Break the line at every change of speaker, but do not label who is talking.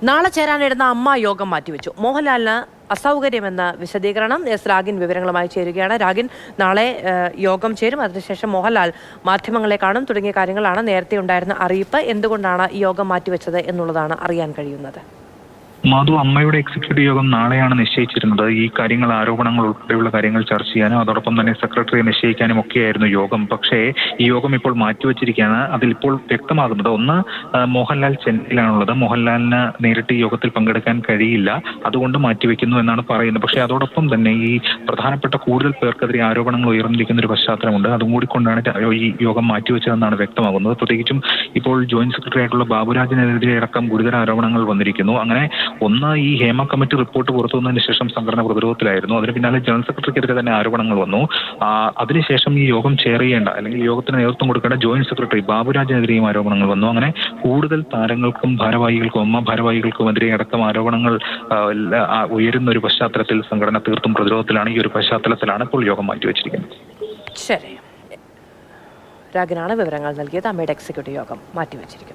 നാളെ ചേരാനിരുന്ന അമ്മ യോഗം മാറ്റിവെച്ചു. മോഹൻലാലിന് അസൗകര്യമെന്ന വിശദീകരണം. എസ് രാഗിൻ വിവരങ്ങളുമായി ചേരുകയാണ്. രാഗിൻ, നാളെ യോഗം ചേരും, അതിനുശേഷം മോഹൻലാൽ മാധ്യമങ്ങളെ കാണും തുടങ്ങിയ കാര്യങ്ങളാണ് നേരത്തെ ഉണ്ടായിരുന്ന അറിയിപ്പ്. എന്തുകൊണ്ടാണ് ഈ യോഗം മാറ്റിവെച്ചത് എന്നുള്ളതാണ് അറിയാൻ കഴിയുന്നത്.
മാധു, അമ്മയുടെ എക്സിക്യൂട്ടീവ് യോഗം നാളെയാണ് നിശ്ചയിച്ചിരുന്നത്. ഈ കാര്യങ്ങൾ, ആരോപണങ്ങൾ ഉൾപ്പെടെയുള്ള കാര്യങ്ങൾ ചർച്ച ചെയ്യാനും അതോടൊപ്പം തന്നെ സെക്രട്ടറിയെ നിശ്ചയിക്കാനും ഒക്കെയായിരുന്നു യോഗം. പക്ഷേ ഈ യോഗം ഇപ്പോൾ മാറ്റിവെച്ചിരിക്കുകയാണ്. അതിലിപ്പോൾ വ്യക്തമാകുന്നത്, ഒന്ന്, മോഹൻലാൽ ചെന്നൈയിലാണുള്ളത്. മോഹൻലാലിന് നേരിട്ട് ഈ യോഗത്തിൽ പങ്കെടുക്കാൻ കഴിയില്ല, അതുകൊണ്ട് മാറ്റിവെക്കുന്നു എന്നാണ് പറയുന്നത്. പക്ഷേ അതോടൊപ്പം തന്നെ ഈ പ്രധാനപ്പെട്ട കൂടുതൽ പേർക്കെതിരെ ആരോപണങ്ങൾ ഉയർന്നിരിക്കുന്ന ഒരു പശ്ചാത്തലമുണ്ട്. അതും കൂടി കൊണ്ടാണ് ഈ യോഗം മാറ്റിവെച്ചതെന്നാണ് വ്യക്തമാകുന്നത്. പ്രത്യേകിച്ചും ഇപ്പോൾ ജോയിന്റ് സെക്രട്ടറി ആയിട്ടുള്ള ബാബുരാജിനെതിരെ അടക്കം ഗുരുതര ആരോപണങ്ങൾ വന്നിരിക്കുന്നു. അങ്ങനെ ഒന്ന്, ഈ ഹേമ കമ്മിറ്റി റിപ്പോർട്ട് പുറത്തു വന്നതിന് ശേഷം സംഘടന പ്രതിരോധത്തിലായിരുന്നു. അതിന് പിന്നാലെ ജനറൽ സെക്രട്ടറിക്കെതിരെ തന്നെ ആരോപണങ്ങൾ വന്നു. അതിനുശേഷം ഈ യോഗം ചെയർ ചെയ്യേണ്ട, അല്ലെങ്കിൽ യോഗത്തിന് നേതൃത്വം കൊടുക്കേണ്ട ജോയിന്റ് സെക്രട്ടറി ബാബുരാജിനെതിരെയും ആരോപണങ്ങൾ വന്നു. അങ്ങനെ കൂടുതൽ താരങ്ങൾക്കും ഭാരവാഹികൾക്കും, അമ്മ ഭാരവാഹികൾക്കുമെതിരെ അടക്കം ആരോപണങ്ങൾ ഉയരുന്ന ഒരു പശ്ചാത്തലത്തിൽ സംഘടന തീർത്തും പ്രതിരോധത്തിലാണ്. ഈ ഒരു പശ്ചാത്തലത്തിലാണ് ഇപ്പോൾ യോഗം മാറ്റിവെച്ചിരിക്കുന്നത്.
ശരി, രാഗിനാണ് വിവരങ്ങൾ നൽകിയത്. അമ്മയുടെ എക്സിക്യൂട്ടീവ് യോഗം മാറ്റിവെച്ചിരിക്കുന്നത്.